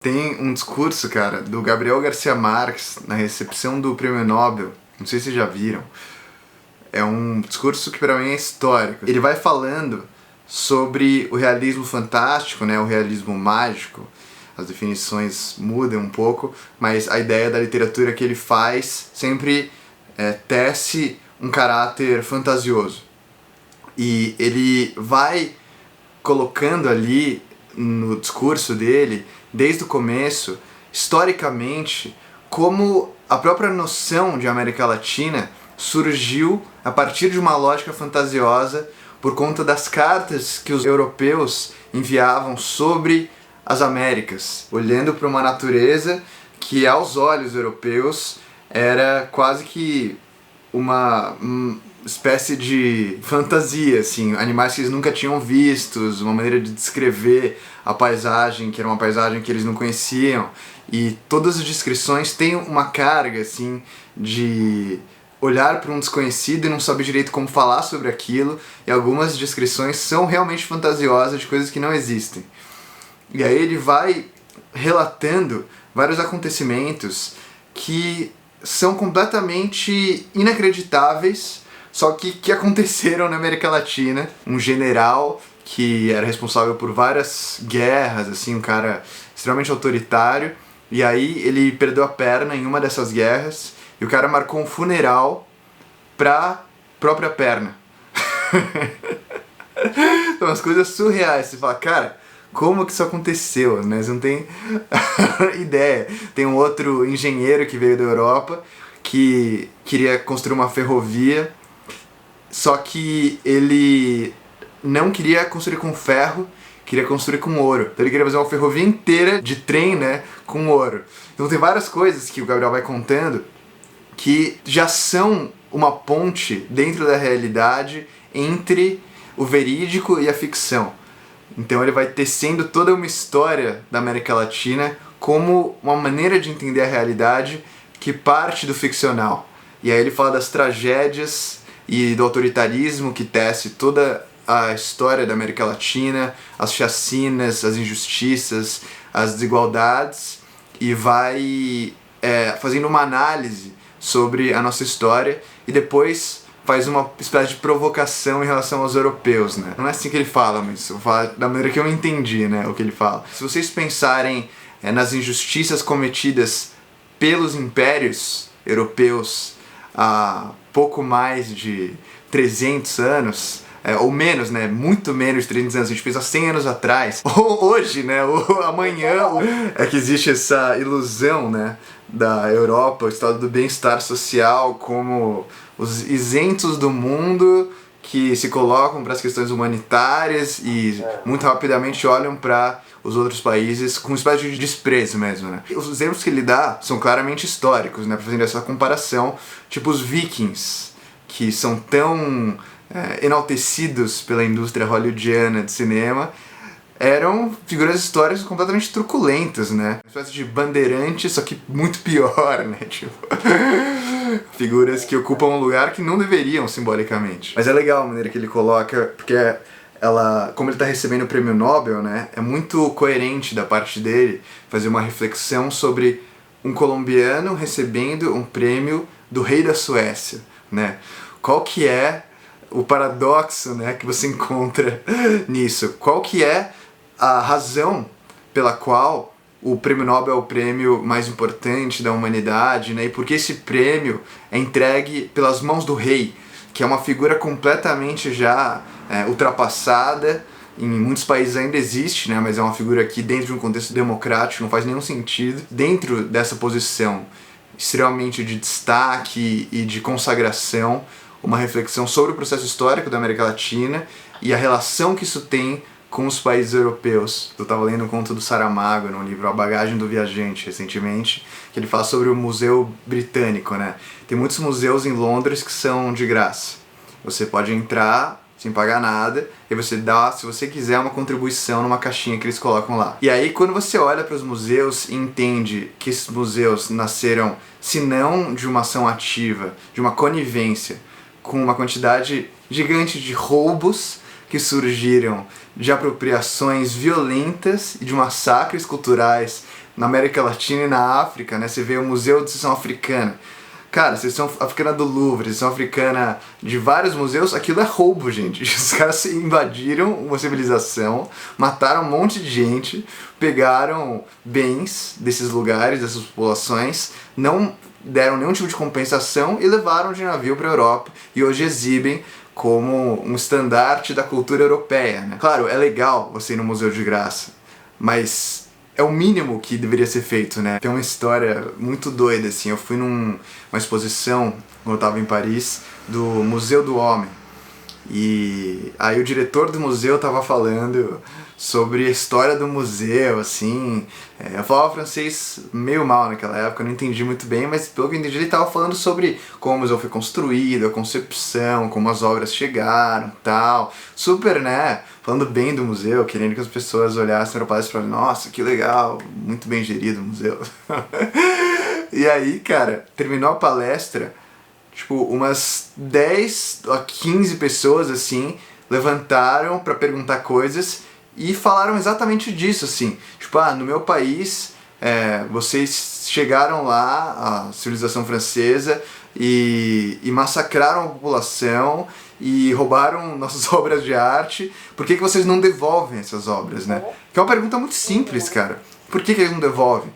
Tem um discurso, cara, do Gabriel Garcia Marques na recepção do Prêmio Nobel, não sei se vocês já viram. É um discurso que pra mim é histórico. Ele vai falando sobre o realismo fantástico, né, o realismo mágico. As definições mudam um pouco, mas a ideia da literatura que ele faz sempre tece um caráter fantasioso. E ele vai colocando ali no discurso dele, desde o começo, historicamente, como a própria noção de América Latina surgiu a partir de uma lógica fantasiosa por conta das cartas que os europeus enviavam sobre as Américas, olhando para uma natureza que aos olhos europeus era quase que uma espécie de fantasia, assim, animais que eles nunca tinham vistos, uma maneira de descrever a paisagem, que era uma paisagem que eles não conheciam, e todas as descrições têm uma carga, assim, de olhar para um desconhecido e não saber direito como falar sobre aquilo, e algumas descrições são realmente fantasiosas de coisas que não existem. E aí ele vai relatando vários acontecimentos que são completamente inacreditáveis, só que aconteceram na América Latina. Um general que era responsável por várias guerras, assim, um cara extremamente autoritário, e aí ele perdeu a perna em uma dessas guerras, e o cara marcou um funeral pra própria perna. São umas coisas surreais, você fala, cara, como que isso aconteceu, né? Você não tem ideia. Tem um outro engenheiro que veio da Europa que queria construir uma ferrovia, só que ele não queria construir com ferro, queria construir com ouro. Então ele queria fazer uma ferrovia inteira de trem, né, com ouro. Então tem várias coisas que o Gabriel vai contando que já são uma ponte dentro da realidade entre o verídico e a ficção. Então ele vai tecendo toda uma história da América Latina como uma maneira de entender a realidade que parte do ficcional. E aí ele fala das tragédias e do autoritarismo que tece toda a história da América Latina, as chacinas, as injustiças, as desigualdades, e vai fazendo uma análise sobre a nossa história e depois faz uma espécie de provocação em relação aos europeus, né? Não é assim que ele fala, mas eu vou falar da maneira que eu entendi, né, o que ele fala. Se vocês pensarem nas injustiças cometidas pelos impérios europeus há pouco mais de 300 anos, ou menos, né, muito menos de 300 anos, a gente pensa 100 anos atrás, ou hoje, né, ou amanhã, é que existe essa ilusão, né, da Europa, o estado do bem-estar social como os isentos do mundo que se colocam para as questões humanitárias e muito rapidamente olham para os outros países com uma espécie de desprezo mesmo, né? Os exemplos que ele dá são claramente históricos, né, fazendo essa comparação, tipo os vikings, que são tão enaltecidos pela indústria hollywoodiana de cinema, eram figuras históricas completamente truculentas, né? Uma espécie de bandeirante, só que muito pior, né? Tipo, figuras que ocupam um lugar que não deveriam simbolicamente. Mas é legal a maneira que ele coloca, porque ela, como ele está recebendo o prêmio Nobel, né? É muito coerente da parte dele fazer uma reflexão sobre um colombiano recebendo um prêmio do rei da Suécia, né? Qual que é o paradoxo, né, que você encontra nisso? Qual que é a razão pela qual o prêmio Nobel é o prêmio mais importante da humanidade, né? E por que esse prêmio é entregue pelas mãos do rei, que é uma figura completamente já ultrapassada, em muitos países ainda existe, né? Mas é uma figura que dentro de um contexto democrático não faz nenhum sentido. Dentro dessa posição extremamente de destaque e de consagração, uma reflexão sobre o processo histórico da América Latina e a relação que isso tem com os países europeus. Eu estava lendo um conto do Saramago no livro A Bagagem do Viajante, recentemente, que ele fala sobre o Museu Britânico, né? Tem muitos museus em Londres que são de graça. Você pode entrar sem pagar nada e você dá, se você quiser, uma contribuição numa caixinha que eles colocam lá. E aí, quando você olha para os museus e entende que esses museus nasceram, se não de uma ação ativa, de uma conivência, com uma quantidade gigante de roubos que surgiram de apropriações violentas e de massacres culturais na América Latina e na África, né? Você vê o Museu de Seção Africana. Cara, Seção Africana do Louvre, Seção Africana de vários museus, aquilo é roubo, gente. Os caras invadiram uma civilização, mataram um monte de gente, pegaram bens desses lugares, dessas populações, não deram nenhum tipo de compensação e levaram de navio para a Europa e hoje exibem como um estandarte da cultura europeia, né? Claro, é legal você ir no museu de graça, mas é o mínimo que deveria ser feito, né? Tem uma história muito doida, assim. Eu fui numa exposição, quando eu tava em Paris, do Museu do Homem. E aí o diretor do museu tava falando sobre a história do museu, assim. Eu falava francês meio mal naquela época, eu não entendi muito bem, mas pelo que eu entendi ele tava falando sobre como o museu foi construído, a concepção, como as obras chegaram, tal. Super, né? Falando bem do museu, querendo que as pessoas olhassem para o palestra e falassem, nossa, que legal, muito bem gerido o museu. E aí, cara, terminou a palestra, tipo, umas 10 a 15 pessoas, assim, levantaram para perguntar coisas e falaram exatamente disso, assim. Tipo, no meu país, vocês chegaram lá, a civilização francesa, e massacraram a população e roubaram nossas obras de arte. Por que vocês não devolvem essas obras, né? Que é uma pergunta muito simples, cara. Por que eles não devolvem?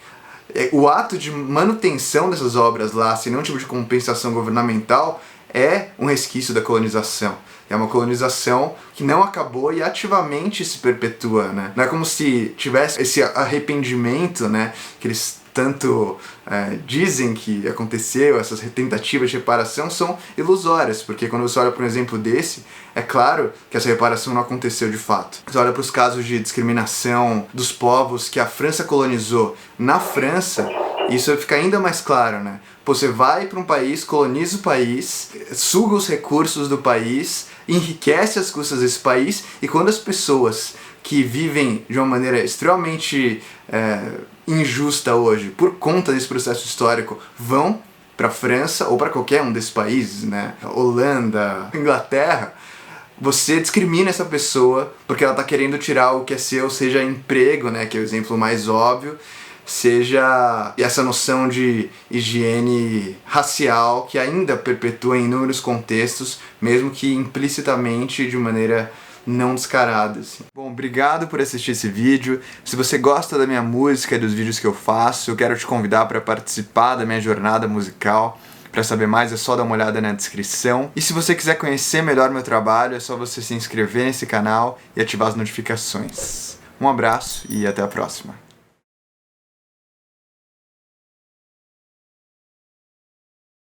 O ato de manutenção dessas obras lá, sem nenhum tipo de compensação governamental, é um resquício da colonização. É uma colonização que não acabou e ativamente se perpetua, né? Não é como se tivesse esse arrependimento, né? Que eles tanto dizem que aconteceu, essas tentativas de reparação são ilusórias, porque quando você olha para um exemplo desse, é claro que essa reparação não aconteceu de fato. Você olha para os casos de discriminação dos povos que a França colonizou na França, isso fica ainda mais claro, né? Pô, você vai para um país, coloniza o país, suga os recursos do país, enriquece as custas desse país, e quando as pessoas que vivem de uma maneira extremamente injusta hoje, por conta desse processo histórico, vão para a França ou para qualquer um desses países, né? Holanda, Inglaterra, você discrimina essa pessoa porque ela está querendo tirar o que é seu, seja emprego, né? Que é o exemplo mais óbvio, seja essa noção de higiene racial que ainda perpetua em inúmeros contextos, mesmo que implicitamente de maneira não descarada, assim. Bom, obrigado por assistir esse vídeo. Se você gosta da minha música e dos vídeos que eu faço, eu quero te convidar para participar da minha jornada musical. Para saber mais é só dar uma olhada na descrição. E se você quiser conhecer melhor meu trabalho, é só você se inscrever nesse canal e ativar as notificações. Um abraço e até a próxima.